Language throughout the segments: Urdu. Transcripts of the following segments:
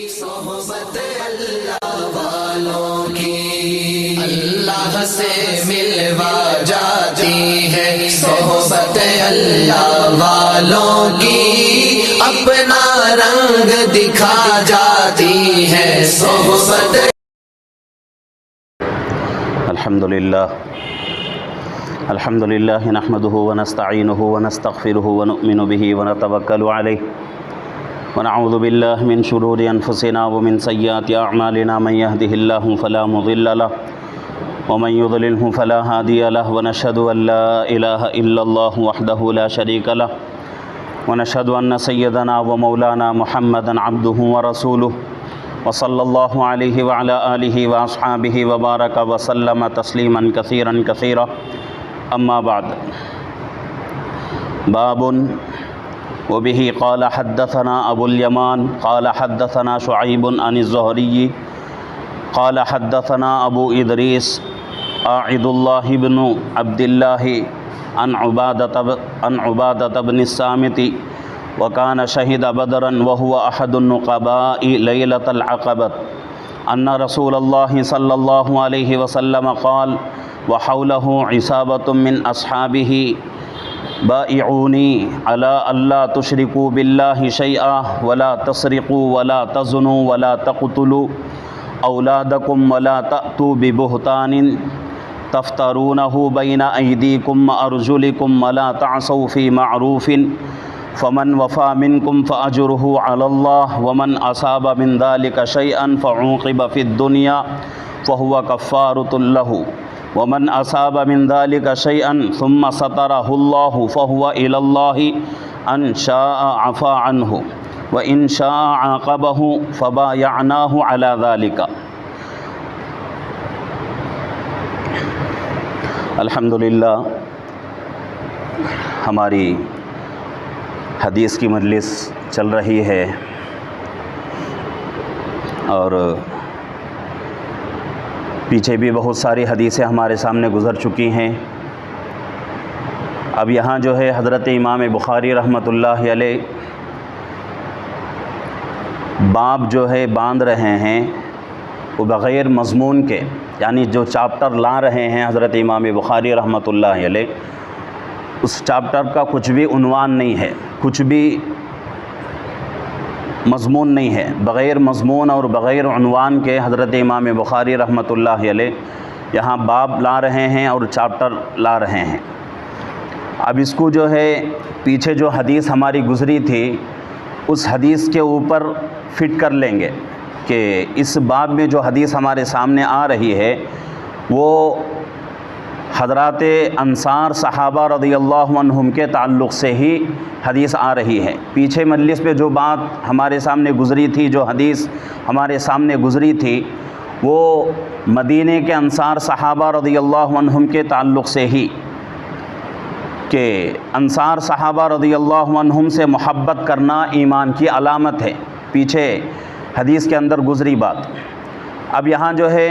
صحبت اللہ والوں کی اللہ سے ملوا جاتی ہے، صحبت اللہ والوں کی اپنا رنگ دکھا جاتی ہے صحبت۔ الحمد للہ نحمده ونستعینه ونستغفره ونؤمن به ونتوکل علیہ ونعوذ باللہ من شرور انفسنا ومن سیئات اعمالنا، من يهده الله فلا مضل له ومن يضلله فلا هادی له، ونشهد ان لا الہ الا اللہ وحدہ لا شریک له، ونشهد ان سیدنا ومولانا محمدا عبدہ ورسولہ، وصلی اللہ علیہ وعلی آلہ واصحابہ وبارک وسلم تسلیما کثیرا کثیرا، اما بعد۔ باب وبه قال حدثنا ابو اليمان قال حدثنا شعيب عن الزهري قال حدثنا ابو ادريس عبد الله بن عبد الله عن عبادة بن الصامت وكان شهد بدرا وهو احد النقباء ليلة العقبة ان رسول الله صلى الله عليه وسلم قال وحوله عصابة من اصحابه بائعوني على ألا تشركوا بالله شيئا ولا تسرقوا ولا تزنوا ولا تقتلوا أولادكم ولا تأتوا ببهتان تفترونه بين أيديكم وأرجلكم ولا تعصوا في معروف فمن وفى منكم فأجره على الله ومن أصاب من ذلك شيئا فعوقب في الدنيا فهو كفارة له ومن أصاب من ذلك شيئا ثم ستره الله فهو إلى الله أن شاء عفا عنه وإن شاء عاقبه فبايعناه على ذلك۔ الحمدللہ ہماری حدیث کی مجلس چل رہی ہے اور پیچھے بھی بہت ساری حدیثیں ہمارے سامنے گزر چکی ہیں۔ اب یہاں جو ہے حضرت امام بخاری رحمۃ اللہ علیہ باب جو ہے باندھ رہے ہیں وہ بغیر مضمون کے، یعنی جو چاپٹر لا رہے ہیں حضرت امام بخاری رحمۃ اللہ علیہ، اس چاپٹر کا کچھ بھی عنوان نہیں ہے، کچھ بھی مضمون نہیں ہے، بغیر مضمون اور بغیر عنوان کے حضرت امام بخاری رحمۃ اللہ علیہ یہاں باب لا رہے ہیں اور چاپٹر لا رہے ہیں۔ اب اس کو جو ہے پیچھے جو حدیث ہماری گزری تھی اس حدیث کے اوپر فٹ کر لیں گے کہ اس باب میں جو حدیث ہمارے سامنے آ رہی ہے وہ حضرات انصار صحابہ رضی اللہ عنہم کے تعلق سے ہی حدیث آ رہی ہے۔ پیچھے مجلس پہ جو بات ہمارے سامنے گزری تھی، جو حدیث ہمارے سامنے گزری تھی، وہ مدینے کے انصار صحابہ رضی اللہ عنہم کے تعلق سے ہی، کہ انصار صحابہ رضی اللہ عنہم سے محبت کرنا ایمان کی علامت ہے، پیچھے حدیث کے اندر گزری بات۔ اب یہاں جو ہے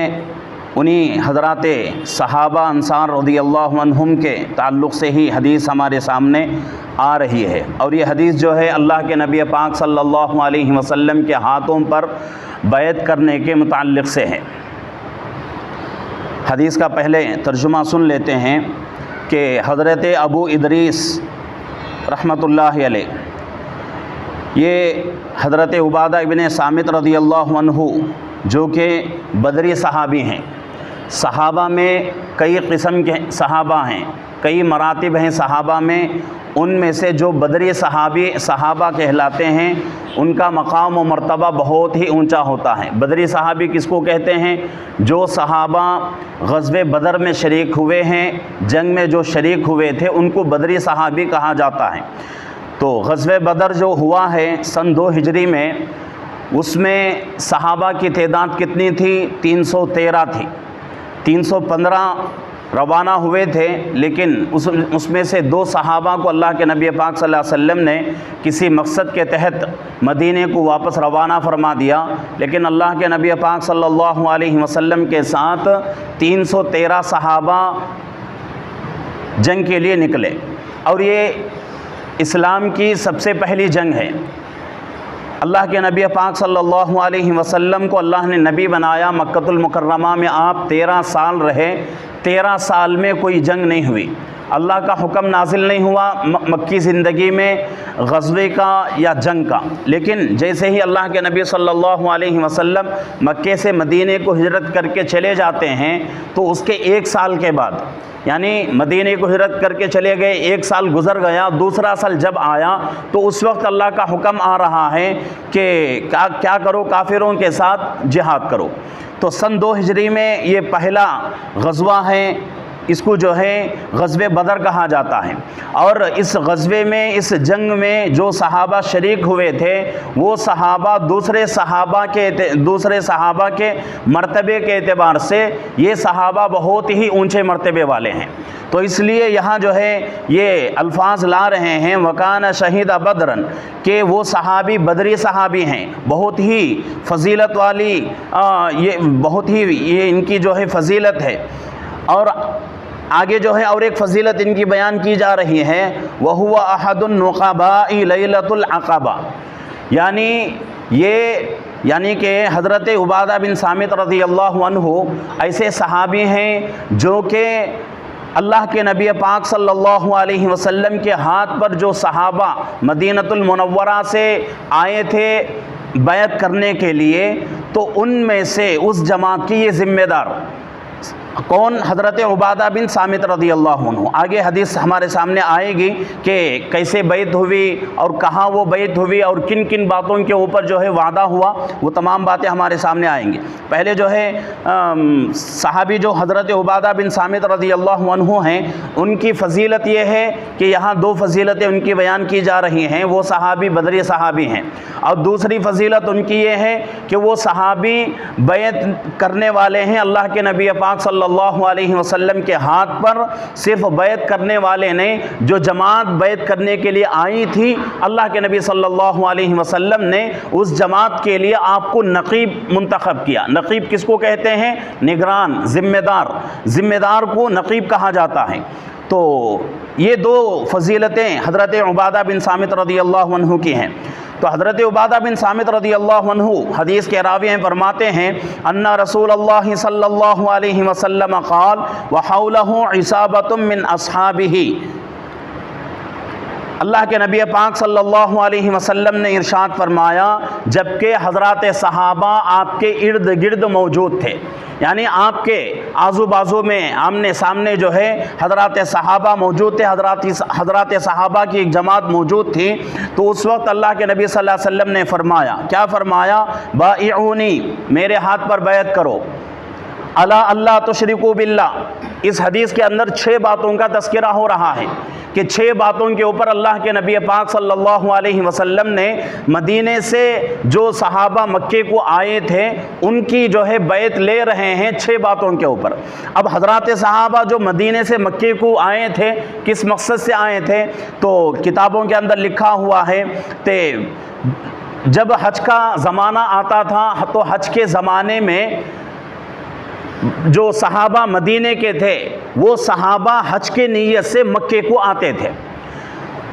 انہی حضرات صحابہ انصار رضی اللہ عنہم کے تعلق سے ہی حدیث ہمارے سامنے آ رہی ہے، اور یہ حدیث جو ہے اللہ کے نبی پاک صلی اللہ علیہ وسلم کے ہاتھوں پر بیعت کرنے کے متعلق سے ہے۔ حدیث کا پہلے ترجمہ سن لیتے ہیں کہ حضرت ابو ادریس رحمۃ اللہ علیہ، یہ حضرت عبادہ ابن صامت رضی اللہ عنہ جو کہ بدری صحابی ہیں، صحابہ میں کئی قسم کے صحابہ ہیں، کئی مراتب ہیں صحابہ میں، ان میں سے جو بدری صحابہ کہلاتے ہیں ان کا مقام و مرتبہ بہت ہی اونچا ہوتا ہے۔ بدری صحابی کس کو کہتے ہیں؟ جو صحابہ غزوہ بدر میں شریک ہوئے ہیں، جنگ میں جو شریک ہوئے تھے، ان کو بدری صحابی کہا جاتا ہے۔ تو غزوہ بدر جو ہوا ہے سن 2 ہجری میں، اس میں صحابہ کی تعداد کتنی تھی؟ 313 تھی۔ 315 روانہ ہوئے تھے، لیکن اس میں سے 2 صحابہ کو اللہ کے نبی پاک صلی اللہ علیہ وسلم نے کسی مقصد کے تحت مدینے کو واپس روانہ فرما دیا، لیکن اللہ کے نبی پاک صلی اللہ علیہ وسلم کے ساتھ 313 صحابہ جنگ کے لیے نکلے، اور یہ اسلام کی سب سے پہلی جنگ ہے۔ اللہ کے نبی پاک صلی اللہ علیہ وسلم کو اللہ نے نبی بنایا، مکۃ المکرمہ میں آپ 13 سال رہے، 13 سال میں کوئی جنگ نہیں ہوئی، اللہ کا حکم نازل نہیں ہوا مکی زندگی میں غزوے کا یا جنگ کا۔ لیکن جیسے ہی اللہ کے نبی صلی اللہ علیہ وسلم مکے سے مدینے کو ہجرت کر کے چلے جاتے ہیں تو اس کے 1 سال کے بعد، یعنی مدینے کو ہجرت کر کے چلے گئے، 1 سال گزر گیا، دوسرا سال جب آیا تو اس وقت اللہ کا حکم آ رہا ہے کہ کیا کرو، کافروں کے ساتھ جہاد کرو۔ تو سن 2 ہجری میں یہ پہلا غزوہ ہے، اس کو جو ہے غزوہ بدر کہا جاتا ہے۔ اور اس غزوے میں، اس جنگ میں جو صحابہ شریک ہوئے تھے وہ صحابہ دوسرے صحابہ کے مرتبے کے اعتبار سے یہ صحابہ بہت ہی اونچے مرتبے والے ہیں۔ تو اس لیے یہاں جو ہے یہ الفاظ لا رہے ہیں وَكَانَ شَهِيدَ بَدْرًا، کہ وہ صحابی بدری صحابی ہیں، بہت ہی فضیلت والی، بہت ہی یہ ان کی جو ہے فضیلت ہے۔ اور آگے جو ہے اور ایک فضیلت ان کی بیان کی جا رہی ہے، وَهُوَ أَحَدُ النُّقَبَاءِ لَيْلَةُ الْعَقَبَةِ، یعنی کہ حضرت عبادہ بن صامت رضی اللہ عنہ ایسے صحابی ہیں جو کہ اللہ کے نبی پاک صلی اللہ علیہ وسلم کے ہاتھ پر جو صحابہ مدینۃ المنورہ سے آئے تھے بیعت کرنے کے لیے، تو ان میں سے اس جماعت کی یہ ذمہ دار کون؟ حضرت عبادہ بن صامت رضی اللہ عنہ۔ آگے حدیث ہمارے سامنے آئے گی کہ کیسے بیعت ہوئی اور کہاں وہ بیعت ہوئی اور کن کن باتوں کے اوپر جو ہے وعدہ ہوا، وہ تمام باتیں ہمارے سامنے آئیں گی۔ پہلے جو ہے صحابی جو حضرت عبادہ بن صامت رضی اللہ عنہ ہیں، ان کی فضیلت یہ ہے کہ یہاں 2 فضیلتیں ان کی بیان کی جا رہی ہیں، وہ صحابی بدری صحابی ہیں، اور دوسری فضیلت ان کی یہ ہے کہ وہ صحابی بیعت کرنے والے ہیں اللہ کے نبی پاک صلی اللہ علیہ وسلم کے ہاتھ پر۔ صرف بیعت کرنے والے نے، جو جماعت بیعت کرنے کے لیے آئی تھی، اللہ کے نبی صلی اللہ علیہ وسلم نے اس جماعت کے لیے آپ کو نقیب منتخب کیا۔ نقیب کس کو کہتے ہیں؟ نگران، ذمہ دار کو نقیب کہا جاتا ہے۔ تو یہ 2 فضیلتیں حضرت عبادہ بن صامت رضی اللہ عنہ کی ہیں۔ تو حضرت عبادہ بن صامت رضی اللہ عنہ حدیث کے راوی ہیں، فرماتے ہیں ان رسول اللہ صلی اللہ علیہ وسلم قال وحولہ عصابۃ من اصحابہ، اللہ کے نبی پاک صلی اللہ علیہ وسلم نے ارشاد فرمایا جبکہ حضرات صحابہ آپ کے ارد گرد موجود تھے، یعنی آپ کے آزو بازو میں آمنے سامنے جو ہے حضرات صحابہ موجود تھے، حضرات صحابہ کی ایک جماعت موجود تھی۔ تو اس وقت اللہ کے نبی صلی اللہ علیہ وسلم نے فرمایا، کیا فرمایا؟ بائعونی، میرے ہاتھ پر بیعت کرو، الا اللہ تشرکوا باللہ۔ اس حدیث کے اندر 6 باتوں کا تذکرہ ہو رہا ہے کہ 6 باتوں کے اوپر اللہ کے نبی پاک صلی اللہ علیہ وسلم نے مدینے سے جو صحابہ مکے کو آئے تھے ان کی جو ہے بیعت لے رہے ہیں 6 باتوں کے اوپر۔ اب حضرات صحابہ جو مدینے سے مکے کو آئے تھے کس مقصد سے آئے تھے؟ تو کتابوں کے اندر لکھا ہوا ہے کہ جب حج کا زمانہ آتا تھا تو حج کے زمانے میں جو صحابہ مدینے کے تھے وہ صحابہ حج کے نیت سے مکے کو آتے تھے۔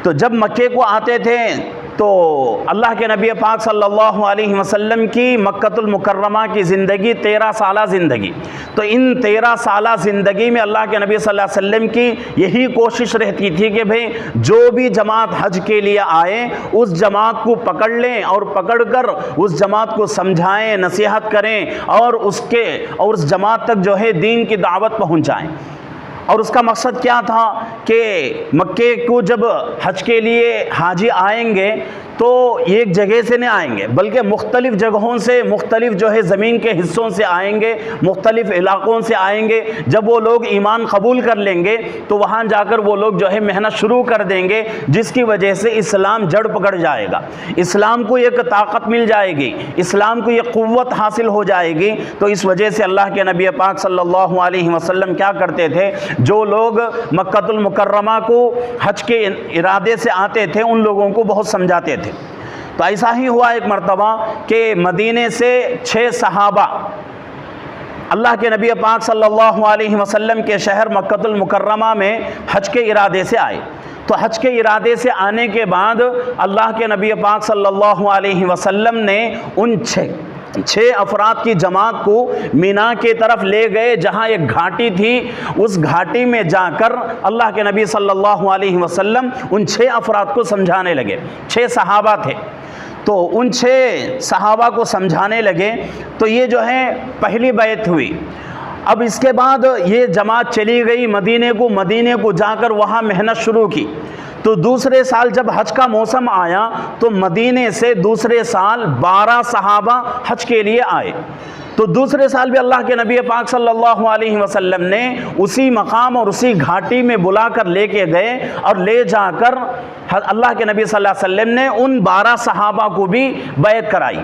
تو جب مکے کو آتے تھے تو اللہ کے نبی پاک صلی اللہ علیہ وسلم کی مکۃ المکرمہ کی زندگی 13 سالہ زندگی، تو ان 13 سالہ زندگی میں اللہ کے نبی صلی اللہ علیہ وسلم کی یہی کوشش رہتی تھی کہ بھئی جو بھی جماعت حج کے لیے آئے اس جماعت کو پکڑ لیں اور پکڑ کر اس جماعت کو سمجھائیں، نصیحت کریں اور اس جماعت تک جو ہے دین کی دعوت پہنچائیں۔ اور اس کا مقصد کیا تھا کہ مکے کو جب حج کے لیے حاجی آئیں گے تو ایک جگہ سے نہیں آئیں گے بلکہ مختلف جگہوں سے، مختلف جو ہے زمین کے حصوں سے آئیں گے، مختلف علاقوں سے آئیں گے۔ جب وہ لوگ ایمان قبول کر لیں گے تو وہاں جا کر وہ لوگ جو ہے محنت شروع کر دیں گے، جس کی وجہ سے اسلام جڑ پکڑ جائے گا، اسلام کو ایک طاقت مل جائے گی، اسلام کو ایک قوت حاصل ہو جائے گی۔ تو اس وجہ سے اللہ کے نبی پاک صلی اللہ علیہ وسلم کیا کرتے تھے؟ جو لوگ مکۃ المکرمہ کو حج کے ارادے سے آتے تھے ان لوگوں کو بہت سمجھاتے تھے۔ تو ایسا ہی ہوا ایک مرتبہ کہ مدینے سے 6 صحابہ اللہ کے نبی پاک صلی اللہ علیہ وسلم کے شہر مکۃ المکرمہ میں حج کے ارادے سے آئے۔ تو حج کے ارادے سے آنے کے بعد اللہ کے نبی پاک صلی اللہ علیہ وسلم نے ان چھ افراد کی جماعت کو مینا کی طرف لے گئے، جہاں ایک گھاٹی تھی، اس گھاٹی میں جا کر اللہ کے نبی صلی اللہ علیہ وسلم ان 6 افراد کو سمجھانے لگے۔ 6 صحابہ تھے، تو ان 6 صحابہ کو سمجھانے لگے۔ تو یہ جو ہے پہلی بیعت ہوئی۔ اب اس کے بعد یہ جماعت چلی گئی مدینے کو جا کر وہاں محنت شروع کی۔ تو دوسرے سال جب حج کا موسم آیا تو مدینے سے دوسرے سال 12 صحابہ حج کے لیے آئے۔ تو دوسرے سال بھی اللہ کے نبی پاک صلی اللہ علیہ وسلم نے اسی مقام اور اسی گھاٹی میں بلا کر لے کے گئے، اور لے جا کر اللہ کے نبی صلی اللہ علیہ وسلم نے ان 12 صحابہ کو بھی بیعت کرائی۔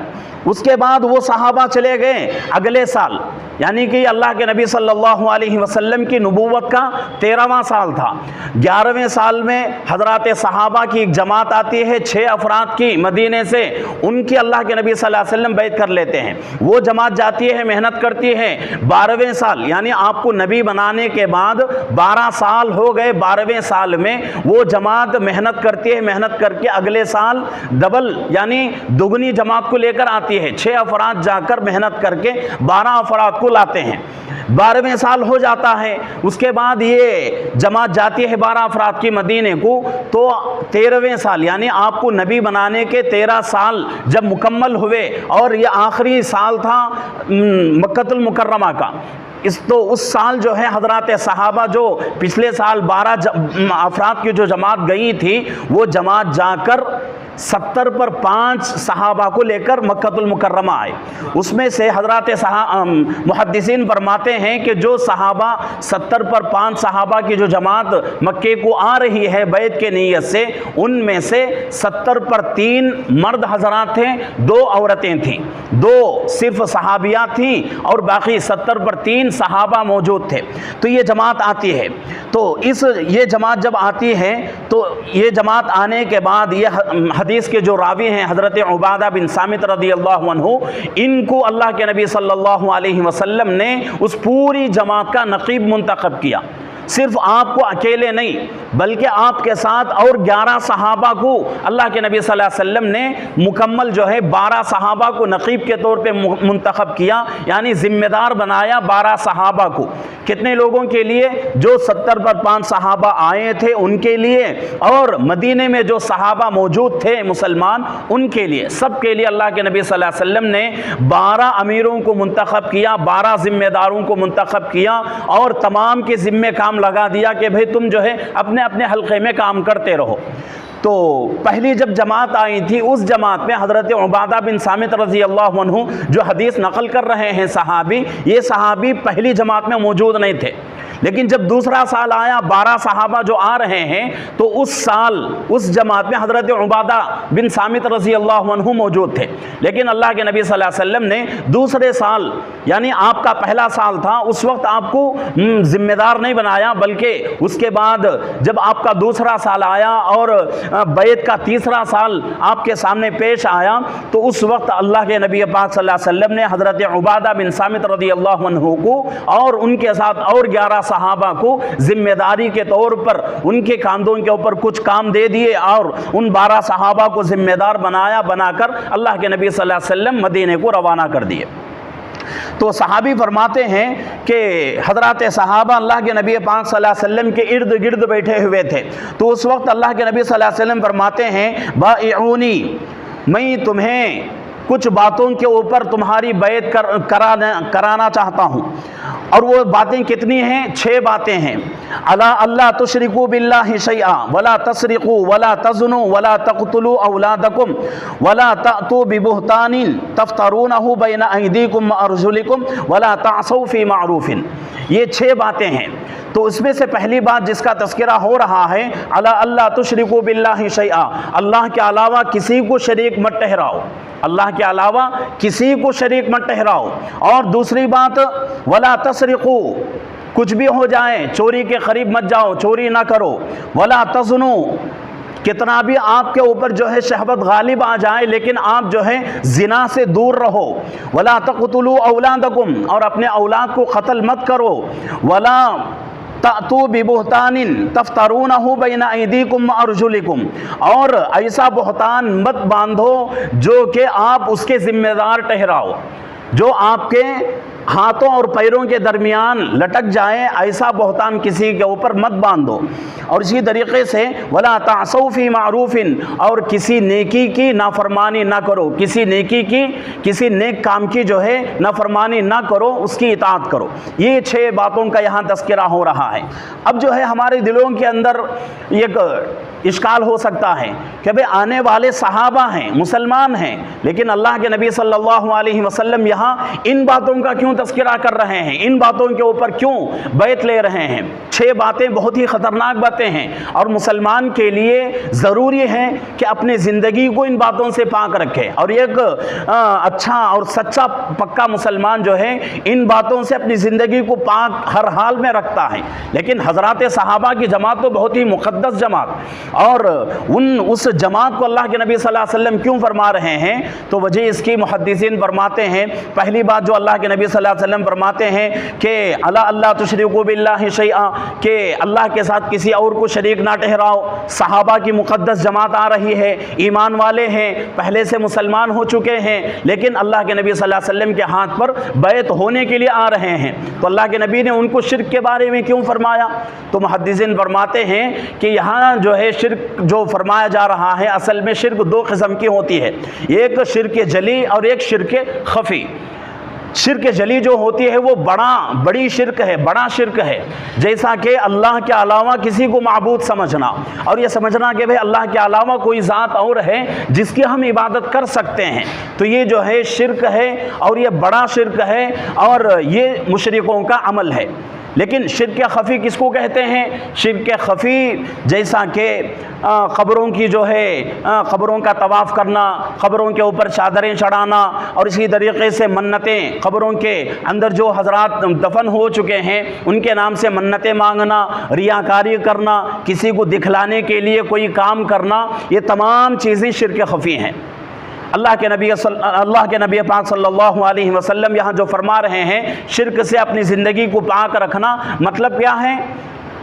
اس کے بعد وہ صحابہ چلے گئے اگلے سال، یعنی کہ اللہ کے نبی صلی اللہ علیہ وسلم کی نبوت کا 13واں سال تھا۔ 11ویں سال میں حضرات صحابہ کی ایک جماعت آتی ہے 6 افراد کی مدینے سے، ان کی اللہ کے نبی صلی اللہ علیہ وسلم بیعت کر لیتے ہیں۔ وہ جماعت جاتی ہے، محنت کرتی ہے۔ 12ویں سال یعنی آپ کو نبی بنانے کے بعد 12 سال ہو گئے، 12ویں سال میں وہ جماعت محنت کرتی ہے، محنت کر کے اگلے سال ڈبل یعنی دگنی جماعت کو لے کر آتی ہے۔ 6 افراد جا کر محنت کر کے 12 افراد کو لاتے ہیں۔ 12ویں سال ہو جاتا ہے، اس کے بعد یہ جماعت جاتی ہے 12 افراد کی مدینے کو۔ تو 13ویں سال یعنی آپ کو نبی بنانے کے 13 سال جب مکمل ہوئے، اور یہ آخری سال تھا مکہ المکرمہ کا، اس سال جو ہے حضرات صحابہ جو پچھلے سال 12 افراد کی جو جماعت گئی تھی، وہ جماعت جا کر 70 پر 5 صحابہ کو لے کر مکہ المکرمہ آئے۔ اس میں سے حضرات محدثین فرماتے ہیں کہ جو صحابہ 70 پر 5 صحابہ کی جو جماعت مکے کو آ رہی ہے بیعت کے نیت سے، ان میں سے 70 پر 3 مرد حضرات تھے، 2 عورتیں تھیں، 2 صرف صحابیات تھیں، اور باقی 70 پر 3 صحابہ موجود تھے۔ تو یہ جماعت آتی ہے۔ تو یہ جماعت جب آتی ہے تو یہ جماعت آنے کے بعد یہ حدیث کے جو راوی ہیں حضرت عبادہ بن صامت رضی اللہ عنہ، ان کو اللہ کے نبی صلی اللہ علیہ وسلم نے اس پوری جماعت کا نقیب منتخب کیا۔ صرف آپ کو اکیلے نہیں بلکہ آپ کے ساتھ اور 11 صحابہ کو اللہ کے نبی صلی اللہ علیہ وسلم نے مکمل جو ہے 12 صحابہ کو نقیب کے طور پہ منتخب کیا، یعنی ذمہ دار بنایا 12 صحابہ کو۔ کتنے لوگوں کے لیے؟ جو 70 پر 5 صحابہ آئے تھے ان کے لیے، اور مدینے میں جو صحابہ موجود تھے مسلمان ان کے لیے، سب کے لیے اللہ کے نبی صلی اللہ علیہ وسلم نے 12 امیروں کو منتخب کیا، 12 ذمہ داروں کو منتخب کیا، اور تمام کے ذمے کام لگا دیا کہ بھئی تم جو ہے اپنے اپنے حلقے میں کام کرتے رہو۔ تو پہلی جب جماعت آئی تھی، اس جماعت میں حضرت عبادہ بن صامت رضی اللہ عنہ جو حدیث نقل کر رہے ہیں صحابی، یہ صحابی پہلی جماعت میں موجود نہیں تھے۔ لیکن جب دوسرا سال آیا، 12 صحابہ جو آ رہے ہیں، تو اس سال اس جماعت میں حضرت عبادہ بن صامت رضی اللہ عنہ موجود تھے۔ لیکن اللہ کے نبی صلی اللہ علیہ وسلم نے دوسرے سال یعنی آپ کا پہلا سال تھا، اس وقت آپ کو ذمہ دار نہیں بنایا، بلکہ اس کے بعد جب آپ کا دوسرا سال آیا اور بیعت کا تیسرا سال آپ کے سامنے پیش آیا، تو اس وقت اللہ کے نبی پاک صلی اللہ علیہ وسلم نے حضرت عبادہ بن صامت رضی اللہ عنہ کو اور ان کے ساتھ اور 11 صحابہ کو ذمہ داری کے طور پر ان کے کاندھوں کے اوپر کچھ کام دے دیے، اور ان 12 صحابہ کو ذمہ دار بنا کر اللہ کے نبی صلی اللہ علیہ وسلم مدینے کو روانہ کر دیے۔ تو صحابی فرماتے ہیں کہ حضرات صحابہ اللہ کے نبی پاک صلی اللہ علیہ وسلم کے ارد گرد بیٹھے ہوئے تھے۔ تو اس وقت اللہ کے نبی صلی اللہ علیہ وسلم فرماتے ہیں بائعونی، میں تمہیں کچھ باتوں کے اوپر تمہاری بیعت کرانا چاہتا ہوں، اور وہ باتیں کتنی ہیں؟ 6 باتیں ہیں۔ الا اللہ تشرکوا باللہ شیئا ولا تسرقوا ولا تزنوا ولا تقتلوا اولادکم ولا تأتوا ببہتان تفترونہ بین ایدیکم وارجلکم ولا تعصوا فی معروف۔ یہ 6 باتیں ہیں۔ تو اس میں سے پہلی بات جس کا تذکرہ ہو رہا ہے، الا اللہ تشرکوا باللہ شیئا، اللہ کے علاوہ کسی کو شریک مت ٹھہراؤ، اللہ کے علاوہ کسی کو شریک مت ٹھہراؤ۔ اور دوسری بات ولا تسرقوا، کچھ بھی ہو جائے چوری کے قریب مت جاؤ، چوری نہ کرو۔ ولا تزنوا، کتنا بھی آپ کے اوپر جو ہے شہوت غالب آ جائے لیکن آپ جو ہے زنا سے دور رہو۔ ولا تقتلوا اولادکم، اور اپنے اولاد کو قتل مت کرو۔ ولا تأتوا ببہتان تفترونہ بین ایدیکم وارجلکم، اور ایسا بہتان مت باندھو جو کہ آپ اس کے ذمہ دار ٹھہراؤ، جو آپ کے ہاتھوں اور پیروں کے درمیان لٹک جائے، ایسا بہتان کسی کے اوپر مت باندھو۔ اور اسی طریقے سے ولا تعصوا فی معروف، اور کسی نیکی کی نافرمانی نہ کرو، کسی نیکی کی، کسی نیک کام کی جو ہے نافرمانی نہ کرو، اس کی اطاعت کرو۔ یہ 6 باتوں کا یہاں تذکرہ ہو رہا ہے۔ اب جو ہے ہمارے دلوں کے اندر ایک اشکال ہو سکتا ہے کہ بھئی آنے والے صحابہ ہیں، مسلمان ہیں، لیکن اللہ کے نبی صلی اللہ علیہ وسلم یہاں ان باتوں کا کیوں تذکرہ کر رہے ہیں، ان باتوں کے اوپر کیوں بیعت لے رہے ہیں؟ 6 باتیں بہت ہی خطرناک باتیں ہیں، اور مسلمان کے لیے ضروری ہے کہ اپنے زندگی کو ان باتوں سے پاک رکھے، اور ایک اچھا اور سچا پکا مسلمان جو ہے ان باتوں سے اپنی زندگی کو پاک ہر حال میں رکھتا ہے۔ لیکن حضرات صحابہ کی جماعت تو بہت ہی مقدس جماعت، اور اس جماعت کو اللہ کے نبی صلی اللہ علیہ وسلم کیوں فرما رہے ہیں؟ تو وجہ اس کی محدثین فرماتے ہیں، پہلی بات جو اللہ کے نبی صلی اللہ علیہ وسلم فرماتے ہیں کہ اللہ تشرکوا باللہ شیئا، کہ اللہ کے ساتھ کسی اور کو شریک نہ ٹھہراؤ۔ صحابہ کی مقدس جماعت آ رہی ہے، ایمان والے ہیں، پہلے سے مسلمان ہو چکے ہیں، لیکن اللہ کے نبی صلی اللہ علیہ وسلم کے ہاتھ پر بیعت ہونے کے لیے آ رہے ہیں، تو اللہ کے نبی نے ان کو شرک کے بارے میں کیوں فرمایا؟ تو محدثین فرماتے ہیں کہ یہاں جو ہے شرک جو فرمایا جا رہا ہے، اصل میں شرک 2 قسم کی ہوتی ہے، ایک شرک جلی اور ایک شرک خفی۔ شرک جلی جو ہوتی ہے وہ بڑی شرک ہے، بڑا شرک ہے، جیسا کہ اللہ کے علاوہ کسی کو معبود سمجھنا، اور یہ سمجھنا کہ بھئی اللہ کے علاوہ کوئی ذات اور ہے جس کی ہم عبادت کر سکتے ہیں، تو یہ جو ہے شرک ہے، اور یہ بڑا شرک ہے، اور یہ مشرکوں کا عمل ہے۔ لیکن شرک خفی کس کو کہتے ہیں؟ شرک خفی جیسا کہ قبروں کی جو ہے قبروں کا طواف کرنا، قبروں کے اوپر چادریں چڑھانا، اور اسی طریقے سے منتیں، قبروں کے اندر جو حضرات دفن ہو چکے ہیں ان کے نام سے منتیں مانگنا، ریاکاری کرنا، کسی کو دکھلانے کے لیے کوئی کام کرنا، یہ تمام چیزیں شرک خفی ہیں۔ اللہ کے نبی پاک صلی اللہ علیہ وسلم یہاں جو فرما رہے ہیں شرک سے اپنی زندگی کو پاک رکھنا، مطلب کیا ہے؟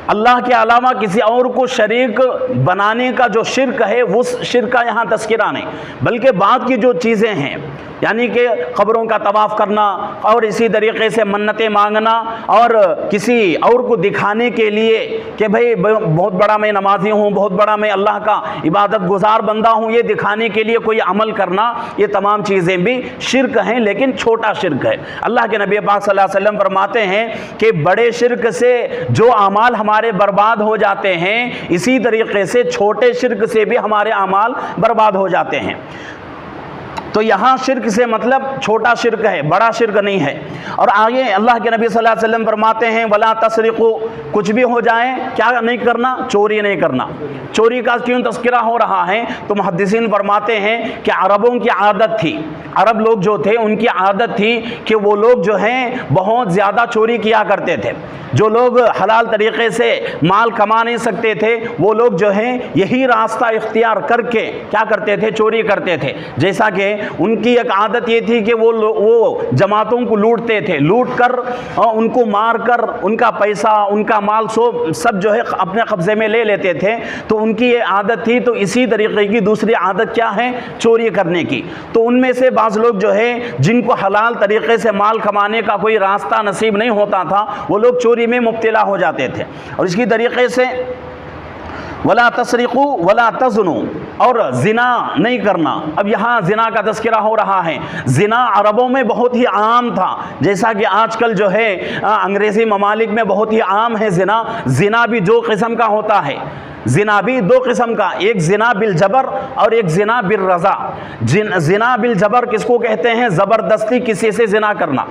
اللہ کے علاوہ کسی اور کو شریک بنانے کا جو شرک ہے وہ شرک کا یہاں تذکرہ نہیں، بلکہ بعد کی جو چیزیں ہیں، یعنی کہ قبروں کا طواف کرنا، اور اسی طریقے سے منتیں مانگنا، اور کسی اور کو دکھانے کے لیے کہ بھئی بہت بڑا میں نمازی ہوں، بہت بڑا میں اللہ کا عبادت گزار بندہ ہوں، یہ دکھانے کے لیے کوئی عمل کرنا، یہ تمام چیزیں بھی شرک ہیں، لیکن چھوٹا شرک ہے۔ اللہ کے نبی پاک صلی اللہ علیہ وسلم فرماتے ہیں کہ بڑے شرک سے جو اعمال ہمارے برباد ہو جاتے ہیں، اسی طریقے سے چھوٹے شرک سے بھی ہمارے اعمال برباد ہو جاتے ہیں۔ تو یہاں شرک سے مطلب چھوٹا شرک ہے، بڑا شرک نہیں ہے۔ اور آگے اللہ کے نبی صلی اللہ علیہ وسلم فرماتے ہیں ولا تسرقوا، کچھ بھی ہو جائے کیا نہیں کرنا؟ چوری نہیں کرنا۔ چوری کا کیوں تذکرہ ہو رہا ہے؟ تو محدثین فرماتے ہیں کہ عربوں کی عادت تھی، عرب لوگ جو تھے ان کی عادت تھی کہ وہ لوگ جو ہیں بہت زیادہ چوری کیا کرتے تھے۔ جو لوگ حلال طریقے سے مال کما نہیں سکتے تھے وہ لوگ جو ہیں یہی راستہ اختیار کر کے کیا کرتے تھے؟ چوری کرتے تھے۔ جیسا کہ ان کی ایک عادت یہ تھی کہ وہ جماعتوں کو لوٹتے تھے، لوٹ کر ان کو مار کر ان کا پیسہ، ان کا مال سب جو ہے اپنے قبضے میں لے لیتے تھے، تو ان کی یہ عادت تھی۔ تو اسی طریقے کی دوسری عادت کیا ہے؟ چوری کرنے کی۔ تو ان میں سے بعض لوگ جو ہے جن کو حلال طریقے سے مال کمانے کا کوئی راستہ نصیب نہیں ہوتا تھا وہ لوگ چوری میں مبتلا ہو جاتے تھے۔ اور اس کی طریقے سے ولا تسرقوا ولا تزنوا، اور زنا نہیں کرنا۔ اب یہاں زنا کا تذکرہ ہو رہا ہے۔ زنا عربوں میں بہت ہی عام تھا، جیسا کہ آج کل جو ہے انگریزی ممالک میں بہت ہی عام ہے زنا۔ زنا بھی 2 قسم کا ہوتا ہے، زنا بھی 2 قسم کا، ایک زنا بالجبر اور ایک زنا بالرضا۔ زنا بالجبر کس کو کہتے ہیں؟ زبردستی کسی سے زنا کرنا۔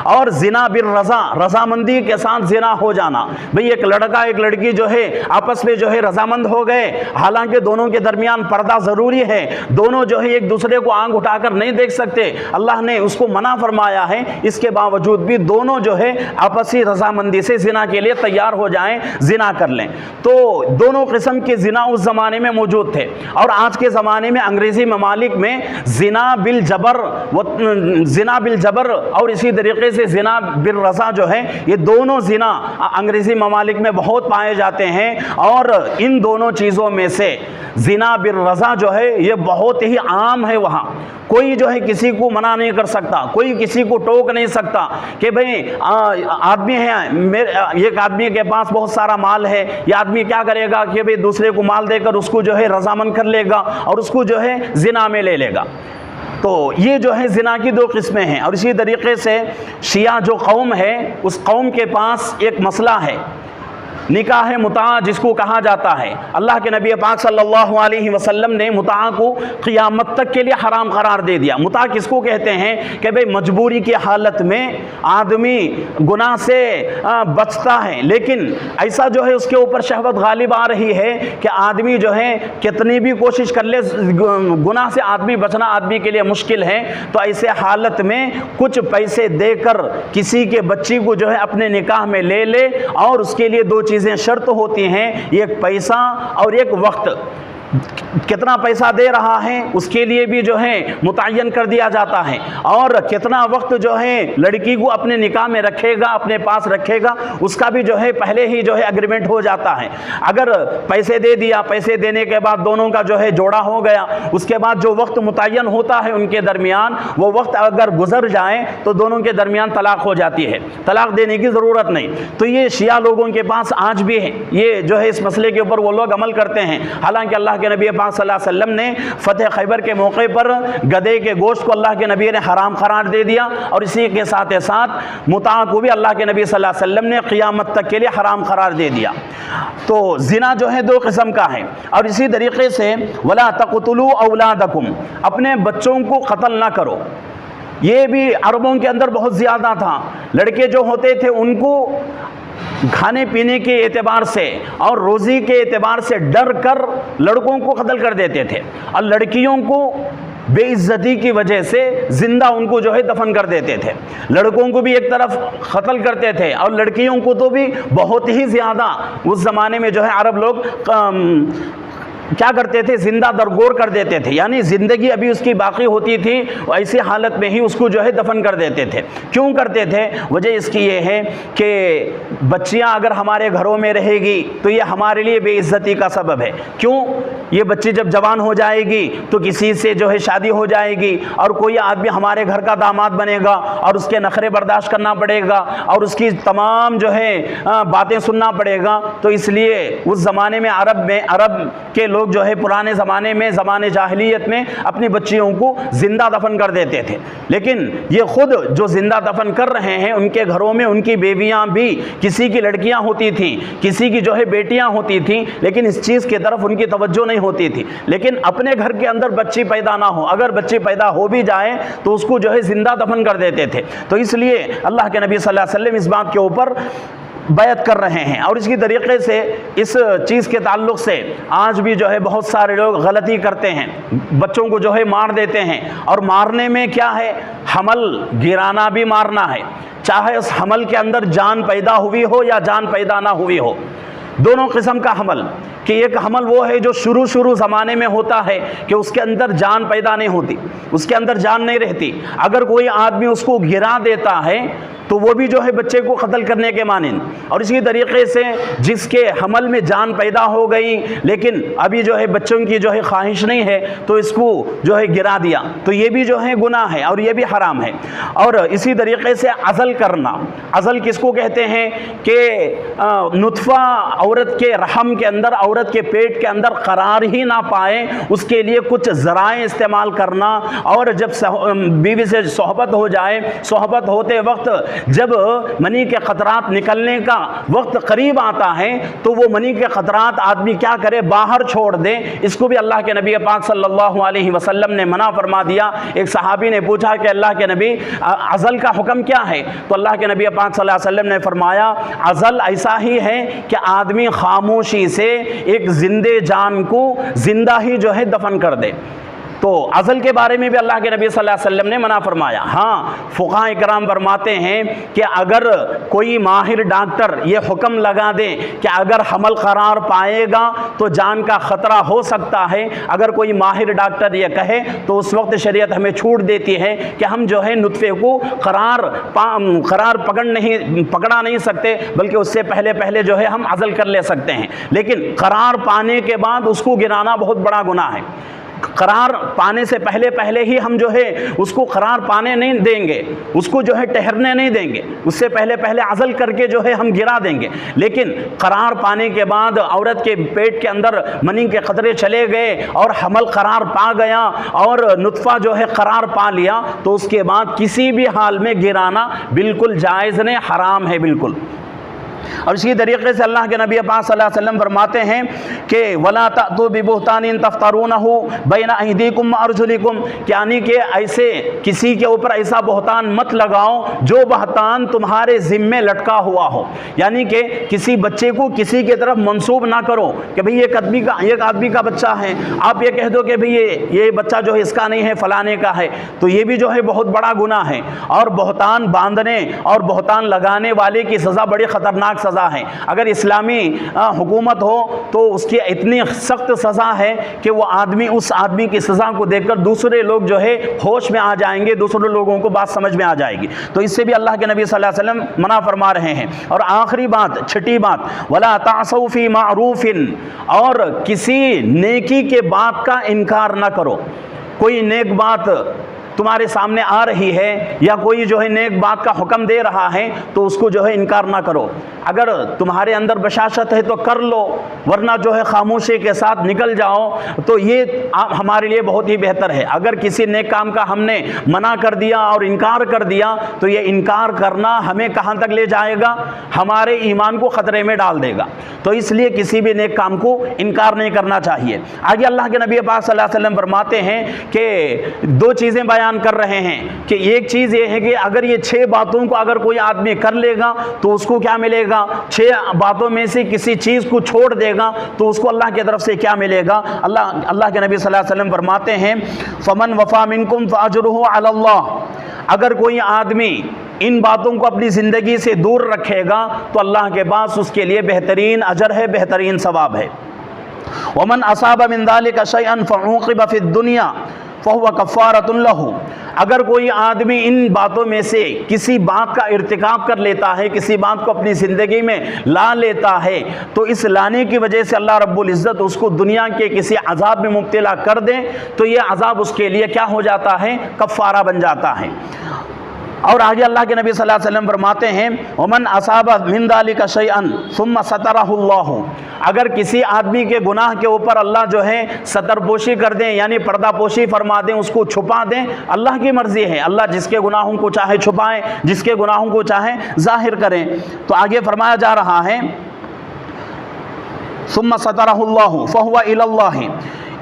اور زنا بالرضا، رضامندی کے ساتھ زنا ہو جانا۔ بھئی ایک لڑکا ایک لڑکی جو ہے آپس میں جو ہے رضامند ہو گئے، حالانکہ دونوں کے درمیان پردہ ضروری ہے، دونوں جو ہے ایک دوسرے کو آنکھ اٹھا کر نہیں دیکھ سکتے، اللہ نے اس کو منع فرمایا ہے، اس کے باوجود بھی دونوں جو ہے آپسی رضامندی سے زنا کے لیے تیار ہو جائیں، زنا کر لیں۔ تو دونوں قسم کے زنا اس زمانے میں موجود تھے، اور آج کے زمانے میں انگریزی ممالک میں زنا بالجبر اور اسی طریقے سے زنا بالرضا جو ہے، یہ دونوں زنا انگریزی ممالک میں بہت پائے جاتے ہیں، اور ان دونوں چیزوں میں سے زنا بالرضا جو ہے یہ بہت ہی عام ہے۔ وہاں کوئی جو ہے کسی کو منع نہیں کر سکتا، کوئی کسی کو ٹوک نہیں سکتا کہ بھئی آدمی ہے، ایک آدمی کے پاس بہت سارا مال ہے، یہ آدمی کیا کرے گا کہ بھئی دوسرے کو مال دے کر اس کو جو ہے رضامند کر لے گا اور اس کو جو ہے زنا میں لے لے گا۔ تو یہ جو ہے زنا کی دو قسمیں ہیں۔ اور اسی طریقے سے شیعہ جو قوم ہے، اس قوم کے پاس ایک مسئلہ ہے، نکاح متعہ جس کو کہا جاتا ہے۔ اللہ کے نبی پاک صلی اللہ علیہ وسلم نے متعہ کو قیامت تک کے لیے حرام قرار دے دیا۔ متعہ کس کو کہتے ہیں کہ بھئی مجبوری کی حالت میں آدمی گناہ سے بچتا ہے، لیکن ایسا جو ہے اس کے اوپر شہوت غالب آ رہی ہے کہ آدمی جو ہے کتنی بھی کوشش کر لے، گناہ سے آدمی بچنا آدمی کے لیے مشکل ہے، تو ایسے حالت میں کچھ پیسے دے کر کسی کے بچی کو جو ہے اپنے نکاح میں لے لے، اور اس کے لیے دو چیزیں شرط ہوتی ہیں، ایک پیسہ اور ایک وقت۔ کتنا پیسہ دے رہا ہے اس کے لیے بھی جو ہے متعین کر دیا جاتا ہے، اور کتنا وقت جو ہے لڑکی کو اپنے نکاح میں رکھے گا، اپنے پاس رکھے گا، اس کا بھی جو ہے پہلے ہی جو ہے اگریمنٹ ہو جاتا ہے۔ اگر پیسے دے دیا، پیسے دینے کے بعد دونوں کا جو ہے جوڑا ہو گیا، اس کے بعد جو وقت متعین ہوتا ہے ان کے درمیان، وہ وقت اگر گزر جائے تو دونوں کے درمیان طلاق ہو جاتی ہے، طلاق دینے کی ضرورت نہیں۔ تو یہ شیعہ لوگوں کے پاس آج بھی ہے، یہ جو ہے اس مسئلے کے اوپر وہ لوگ عمل کرتے ہیں، حالانکہ اللہ کے نبی پاک صلی اللہ علیہ وسلم نے فتح خیبر کے موقع پر گدھے کے گوشت کو اللہ کے نبی نے حرام قرار دے دیا، اور اسی کے ساتھ ساتھ متعہ کو بھی اللہ کے نبی صلی اللہ علیہ وسلم نے قیامت تک کے لیے حرام قرار دے دیا۔ تو زنا جو ہے دو قسم کا ہے۔ اور اسی طریقے سے وَلَا تَقْتُلُوا أَوْلَادَكُمْ، اپنے بچوں کو قتل نہ کرو۔ یہ بھی عربوں کے اندر بہت زیادہ تھا، لڑکے جو ہوتے تھے ان کو کھانے پینے کے اعتبار سے اور روزی کے اعتبار سے ڈر کر لڑکوں کو قتل کر دیتے تھے، اور لڑکیوں کو بے عزتی کی وجہ سے زندہ ان کو جو ہے دفن کر دیتے تھے۔ لڑکوں کو بھی ایک طرف قتل کرتے تھے، اور لڑکیوں کو تو بھی بہت ہی زیادہ اس زمانے میں جو ہے عرب لوگ کیا کرتے تھے، زندہ درگور کر دیتے تھے، یعنی زندگی ابھی اس کی باقی ہوتی تھی، ایسی حالت میں ہی اس کو جو ہے دفن کر دیتے تھے۔ کیوں کرتے تھے؟ وجہ اس کی یہ ہے کہ بچیاں اگر ہمارے گھروں میں رہے گی تو یہ ہمارے لیے بے عزتی کا سبب ہے۔ کیوں؟ یہ بچی جب جوان ہو جائے گی تو کسی سے جو ہے شادی ہو جائے گی، اور کوئی آدمی ہمارے گھر کا داماد بنے گا، اور اس کے نخرے برداشت کرنا پڑے گا، اور اس کی تمام جو ہے باتیں سننا پڑے گا۔ تو اس لیے اس زمانے میں عرب کے لوگ جو ہے پرانے زمانے میں، زمانے جاہلیت میں اپنی بچیوں کو زندہ دفن کر دیتے تھے، لیکن یہ خود جو زندہ دفن کر رہے ہیں ان کے گھروں میں ان کی بیویاں بھی، کسی کی لڑکیاں ہوتی تھیں، کسی کی جو ہے بیٹیاں ہوتی تھیں، لیکن اس چیز کی طرف ان کی توجہ نہیں ہوتی تھی۔ لیکن اپنے گھر کے اندر بچی پیدا نہ ہو، اگر بچی پیدا ہو بھی جائے تو اس کو جو ہے زندہ دفن کر دیتے تھے۔ تو اس لیے اللہ کے نبی صلی اللہ علیہ وسلم اس بات کے اوپر بیعت کر رہے ہیں۔ اور اس کی طریقے سے اس چیز کے تعلق سے آج بھی جو ہے بہت سارے لوگ غلطی کرتے ہیں، بچوں کو جو ہے مار دیتے ہیں، اور مارنے میں کیا ہے، حمل گرانا بھی مارنا ہے، چاہے اس حمل کے اندر جان پیدا ہوئی ہو یا جان پیدا نہ ہوئی ہو، دونوں قسم کا حمل۔ کہ ایک حمل وہ ہے جو شروع زمانے میں ہوتا ہے کہ اس کے اندر جان پیدا نہیں ہوتی، اس کے اندر جان نہیں رہتی، اگر کوئی آدمی اس کو گرا دیتا ہے تو وہ بھی جو ہے بچے کو قتل کرنے کے مانند۔ اور اسی طریقے سے جس کے حمل میں جان پیدا ہو گئی لیکن ابھی جو ہے بچوں کی جو ہے خواہش نہیں ہے تو اس کو جو ہے گرا دیا، تو یہ بھی جو ہے گناہ ہے اور یہ بھی حرام ہے۔ اور اسی طریقے سے عزل کرنا، عزل کس کو کہتے ہیں کہ نطفہ عورت کے رحم کے اندر، عورت کے پیٹ کے اندر قرار ہی نہ پائے، اس کے لیے کچھ ذرائع استعمال کرنا، اور جب بیوی سے صحبت ہو جائے، صحبت ہوتے وقت جب منی کے قطرات نکلنے کا وقت قریب آتا ہے تو وہ منی کے قطرات آدمی کیا کرے، باہر چھوڑ دے۔ اس کو بھی اللہ کے نبی پاک صلی اللہ علیہ وسلم نے منع فرما دیا۔ ایک صحابی نے پوچھا کہ اللہ کے نبی عزل کا حکم کیا ہے؟ تو اللہ کے نبی پاک صلی اللہ علیہ وسلم نے فرمایا عزل ایسا ہی ہے کہ آدمی خاموشی سے ایک زندے جان کو زندہ ہی جو ہے دفن کر دے۔ تو عزل کے بارے میں بھی اللہ کے نبی صلی اللہ علیہ وسلم نے منع فرمایا۔ ہاں فقہاء اکرام فرماتے ہیں کہ اگر کوئی ماہر ڈاکٹر یہ حکم لگا دے کہ اگر حمل قرار پائے گا تو جان کا خطرہ ہو سکتا ہے، اگر کوئی ماہر ڈاکٹر یہ کہے تو اس وقت شریعت ہمیں چھوٹ دیتی ہے کہ ہم جو ہے نطفے کو قرار پکڑا نہیں سکتے، بلکہ اس سے پہلے جو ہے ہم عزل کر لے سکتے ہیں، لیکن قرار پانے کے بعد اس کو گرانا بہت بڑا گناہ ہے۔ قرار پانے سے پہلے ہی ہم جو ہے اس کو قرار پانے نہیں دیں گے، اس کو جو ہے ٹھہرنے نہیں دیں گے، اس سے پہلے عزل کر کے جو ہے ہم گرا دیں گے۔ لیکن قرار پانے کے بعد عورت کے پیٹ کے اندر منی کے قطرے چلے گئے اور حمل قرار پا گیا اور نطفہ جو ہے قرار پا لیا، تو اس کے بعد کسی بھی حال میں گرانا بالکل جائز نہیں، حرام ہے بالکل۔ اور اسی طریقے سے اللہ کے نبی پاک صلی اللہ علیہ وسلم فرماتے ہیں کہ وَلَا تَأْتُوا بِبُهْتَانٍ تَفْتَرُونَهُ بَيْنَ أَيْدِيكُمْ وَأَرْجُلِكُمْ، یعنی کہ ایسے کسی کے اوپر ایسا بہتان مت لگاؤ جو بہتان تمہارے ذمے لٹکا ہوا ہو، یعنی کہ کسی بچے کو کسی کی طرف منسوب نہ کرو کہ بھئی ایک آدمی کا بچہ ہے، آپ یہ کہہ دو کہ بھئی یہ بچہ جو ہے اس کا نہیں ہے فلانے کا ہے، تو یہ بھی جو ہے بہت بڑا گناہ ہے۔ اور بہتان باندھنے اور بہتان لگانے والے کی سزا بڑی خطرناک سزا ہے۔ اگر اسلامی حکومت ہو تو اس کی اتنی سخت سزا ہے کہ وہ اس آدمی کی سزا کو دیکھ کر دوسرے لوگ جو ہے ہوش میں آ جائیں گے، دوسرے لوگوں کو بات سمجھ میں آ جائے گی۔ تو اس سے بھی اللہ کے نبی صلی اللہ علیہ وسلم منع فرما رہے ہیں۔ اور آخری بات، چھٹی بات، وَلَا تَعْصَوْا فِي مَعْرُوفٍ، اور کسی نیکی کے بات کا انکار نہ کرو۔ کوئی نیک بات تمہارے سامنے آ رہی ہے یا کوئی جو ہے نیک بات کا حکم دے رہا ہے تو اس کو جو ہے انکار نہ کرو۔ اگر تمہارے اندر بشاشت ہے تو کر لو، ورنہ جو ہے خاموشی کے ساتھ نکل جاؤ، تو یہ ہمارے لیے بہت ہی بہتر ہے۔ اگر کسی نیک کام کا ہم نے منع کر دیا اور انکار کر دیا تو یہ انکار کرنا ہمیں کہاں تک لے جائے گا؟ ہمارے ایمان کو خطرے میں ڈال دے گا۔ تو اس لیے کسی بھی نیک کام کو انکار نہیں کرنا چاہیے۔ آگے اللہ کے نبی پاک صلی اللہ علیہ وسلم فرماتے ہیں کہ دو چیزیں بیان کر رہے ہیں کہ ایک چیز یہ ہے کہ اگر یہ 6 باتوں کو اگر کوئی آدمی کر لے گا تو اس کو کیا ملے گا، 6 باتوں میں سے کسی چیز کو چھوڑ دے گا تو اس کو اللہ کی طرف سے کیا ملے گا۔ اللہ کے نبی صلی اللہ علیہ وسلم فرماتے ہیں فَمَنْ وَفَى مِنْكُمْ فَأَجْرُهُ عَلَى اللَّهِ، اگر کوئی آدمی ان باتوں کو اپنی زندگی سے دور رکھے گا تو اللہ کے پاس اس کے لیے بہترین اجر ہے، بہترین ثواب ہے۔ وَمَنْ أَصَابَ مِنْ ذَلِكَ شَيْئًا فَعُوقِبَ فِي الدُّنْيَا فَهُوَ كَفَّارَةٌ لَهُ، اگر کوئی آدمی ان باتوں میں سے کسی بات کا ارتکاب کر لیتا ہے، کسی بات کو اپنی زندگی میں لا لیتا ہے، تو اس لانے کی وجہ سے اللہ رب العزت اس کو دنیا کے کسی عذاب میں مبتلا کر دے تو یہ عذاب اس کے لیے کیا ہو جاتا ہے؟ کفارہ بن جاتا ہے۔ اور آگے اللہ کے نبی صلی اللہ علیہ وسلم فرماتے ہیں وَمَنْ أَصَابَ مِنْ ذَلِكَ شَيْئًا ثُمَّ سَتَرَهُ اللَّهُ، اگر کسی آدمی کے گناہ کے اوپر اللہ جو ہے ستر پوشی کر دیں، یعنی پردہ پوشی فرما دیں، اس کو چھپا دیں، اللہ کی مرضی ہے، اللہ جس کے گناہوں کو چاہے چھپائیں، جس کے گناہوں کو چاہے ظاہر کریں۔ تو آگے فرمایا جا رہا ہے ثُمَّ سَتَرَهُ اللَّهُ فَهُوَ إِلَى اللَّهِ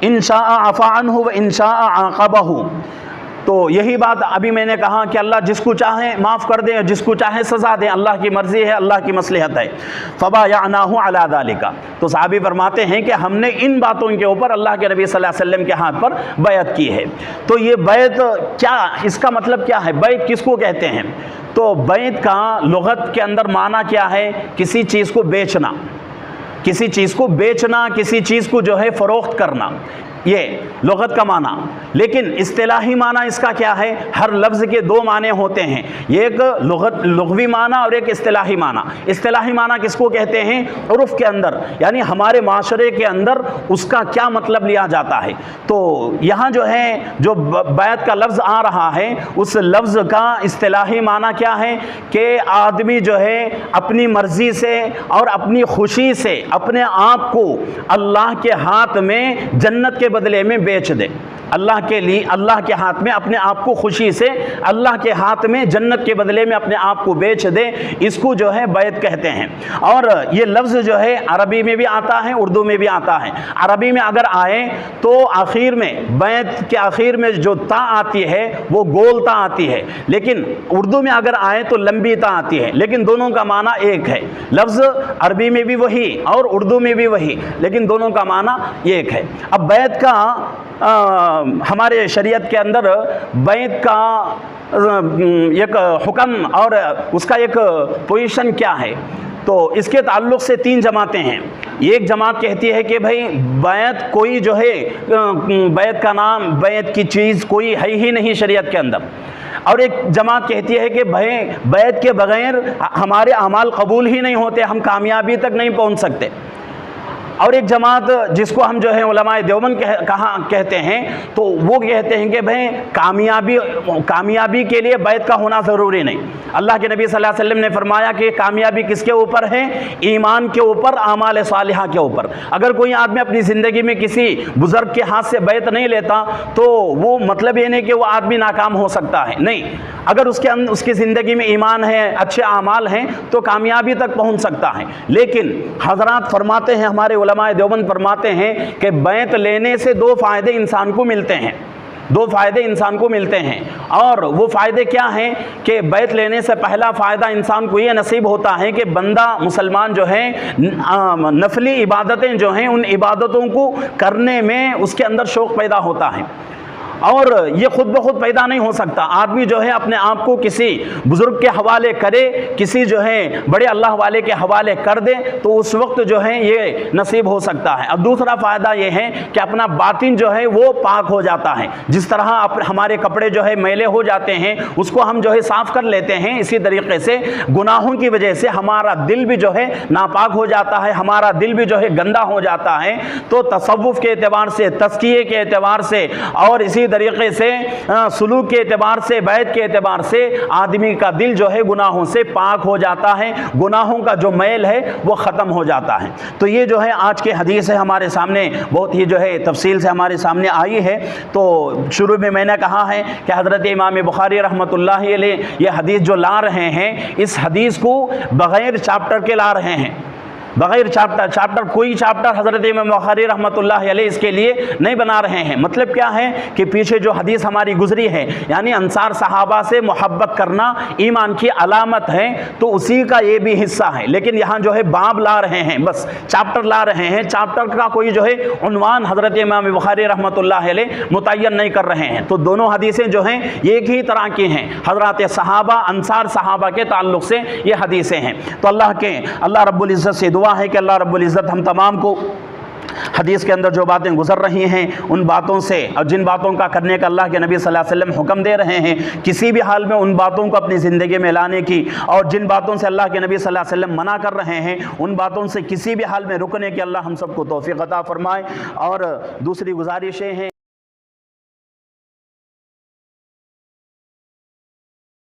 إِنْ شَاءَ عَفَا عَنْهُ وَإِنْ شَاءَ عَاقَبَهُ۔ تو یہی بات ابھی میں نے کہا کہ اللہ جس کو چاہے معاف کر دیں، جس کو چاہے سزا دیں، اللہ کی مرضی ہے، اللہ کی مصلحت ہے۔ فَبَايَعْنَاهُ عَلَى ذَلِكَ، تو صحابی فرماتے ہیں کہ ہم نے ان باتوں کے اوپر اللہ کے نبی صلی اللہ علیہ وسلم کے ہاتھ پر بیعت کی ہے۔ تو یہ بیعت کیا، اس کا مطلب کیا ہے؟ بیعت کس کو کہتے ہیں؟ تو بیعت کا لغت کے اندر معنی کیا ہے؟ کسی چیز کو بیچنا، کسی چیز کو بیچنا، کسی چیز کو جو ہے فروخت کرنا، یہ لغت کا معنی۔ لیکن اصطلاحی معنی اس کا کیا ہے؟ ہر لفظ کے 2 معنی ہوتے ہیں، ایک لغوی معنی اور ایک اصطلاحی معنی۔ اصطلاحی معنی کس کو کہتے ہیں؟ عرف کے اندر، یعنی ہمارے معاشرے کے اندر اس کا کیا مطلب لیا جاتا ہے۔ تو یہاں جو ہے جو بیعت کا لفظ آ رہا ہے، اس لفظ کا اصطلاحی معنی کیا ہے کہ آدمی جو ہے اپنی مرضی سے اور اپنی خوشی سے اپنے آپ کو اللہ کے ہاتھ میں جنت کے بدلے میں بیچ دے، اللہ کے لیے، اللہ کے ہاتھ میں اپنے آپ کو خوشی سے اللہ کے ہاتھ میں جنت کے بدلے میں اپنے آپ کو بیچ دے، اس کو جو ہے بیعت کہتے ہیں۔ اور یہ لفظ جو ہے عربی میں بھی آتا ہے، اردو میں بھی آتا ہے۔ عربی میں اگر آئے تو آخر میں بیعت کے آخر میں جو تا آتی ہے وہ گول تا آتی ہے، لیکن اردو میں اگر آئے تو لمبی تا آتی ہے، لیکن دونوں کا معنی ایک ہے۔ لفظ عربی میں بھی وہی اور اردو میں بھی وہی، لیکن دونوں کا معنی ایک ہے۔ اب بیعت کا ہمارے شریعت کے اندر بیعت کا ایک حکم اور اس کا ایک پوزیشن کیا ہے، تو اس کے تعلق سے 3 جماعتیں ہیں۔ ایک جماعت کہتی ہے کہ بھائی بیعت کوئی جو ہے، بیعت کا نام، بیعت کی چیز کوئی ہے ہی نہیں شریعت کے اندر، اور ایک جماعت کہتی ہے کہ بھائی بیعت کے بغیر ہمارے اعمال قبول ہی نہیں ہوتے، ہم کامیابی تک نہیں پہنچ سکتے۔ اور ایک جماعت جس کو ہم جو ہے علماء دیوبند کہتے ہیں، تو وہ کہتے ہیں کہ بھائی کامیابی کے لیے بیعت کا ہونا ضروری نہیں۔ اللہ کے نبی صلی اللہ علیہ وسلم نے فرمایا کہ کامیابی کس کے اوپر ہے؟ ایمان کے اوپر، اعمال صالحہ کے اوپر۔ اگر کوئی آدمی اپنی زندگی میں کسی بزرگ کے ہاتھ سے بیعت نہیں لیتا تو وہ مطلب یہ نہیں کہ وہ آدمی ناکام ہو سکتا ہے، نہیں، اگر اس کی زندگی میں ایمان ہے، اچھے اعمال ہیں، تو کامیابی تک پہنچ سکتا ہے۔ لیکن حضرات فرماتے ہیں، ہمارے علماء دیوبند فرماتے ہیں کہ بیعت لینے سے 2 فائدے انسان کو ملتے ہیں، 2 فائدے انسان کو ملتے ہیں، اور وہ فائدے کیا ہیں کہ بیعت لینے سے پہلا فائدہ انسان کو یہ نصیب ہوتا ہے کہ بندہ مسلمان جو ہے نفلی عبادتیں جو ہیں ان عبادتوں کو کرنے میں اس کے اندر شوق پیدا ہوتا ہے، اور یہ خود بخود پیدا نہیں ہو سکتا۔ آدمی جو ہے اپنے آپ کو کسی بزرگ کے حوالے کرے، کسی جو ہے بڑے اللہ والے کے حوالے کر دے، تو اس وقت جو ہے یہ نصیب ہو سکتا ہے۔ اب دوسرا فائدہ یہ ہے کہ اپنا باطن جو ہے وہ پاک ہو جاتا ہے۔ جس طرح ہمارے کپڑے جو ہے میلے ہو جاتے ہیں، اس کو ہم جو ہے صاف کر لیتے ہیں، اسی طریقے سے گناہوں کی وجہ سے ہمارا دل بھی جو ہے ناپاک ہو جاتا ہے، ہمارا دل بھی جو ہے گندا ہو جاتا ہے۔ تو تصوف کے اعتبار سے، تزکیے کے اعتبار سے، اور اسی طریقے سے سلوک کے اعتبار سے، بیعت کے اعتبار سے آدمی کا دل جو ہے گناہوں سے پاک ہو جاتا ہے، گناہوں کا جو میل ہے وہ ختم ہو جاتا ہے۔ تو یہ جو ہے آج کے حدیث ہے ہمارے سامنے بہت ہی جو ہے تفصیل سے ہمارے سامنے آئی ہے۔ تو شروع میں نے کہا ہے کہ حضرت امام بخاری رحمۃ اللہ علیہ یہ حدیث جو لا رہے ہیں، اس حدیث کو بغیر چاپٹر کے لا رہے ہیں، بغیر چاپٹر کوئی چاپٹر حضرت امام بخاری رحمۃ اللہ علیہ اس کے لیے نہیں بنا رہے ہیں۔ مطلب کیا ہے کہ پیچھے جو حدیث ہماری گزری ہے، یعنی انصار صحابہ سے محبت کرنا ایمان کی علامت ہے، تو اسی کا یہ بھی حصہ ہے، لیکن یہاں جو ہے باب لا رہے ہیں، بس چاپٹر لا رہے ہیں، چاپٹر کا کوئی جو ہے عنوان حضرت امام بخاری رحمۃ اللہ علیہ متعین نہیں کر رہے ہیں۔ تو دونوں حدیثیں جو ہیں ایک ہی طرح کی ہیں، حضرات صحابہ، انصار صحابہ کے تعلق سے یہ حدیثیں ہیں۔ تو اللہ رب العزت سے دعا ہے کہ اللہ رب العزت ہم تمام کو حدیث کے اندر جو باتیں گزر رہی ہیں ان باتوں سے، اور جن باتوں کا کرنے کا اللہ کے نبی صلی اللہ علیہ وسلم حکم دے رہے ہیں، کسی بھی حال میں ان باتوں کو اپنی زندگی میں لانے کی، اور جن باتوں سے اللہ کے نبی صلی اللہ علیہ وسلم منع کر رہے ہیں ان باتوں سے کسی بھی حال میں رکنے کی اللہ ہم سب کو توفیق عطا فرمائے۔ اور دوسری گزارشیں ہیں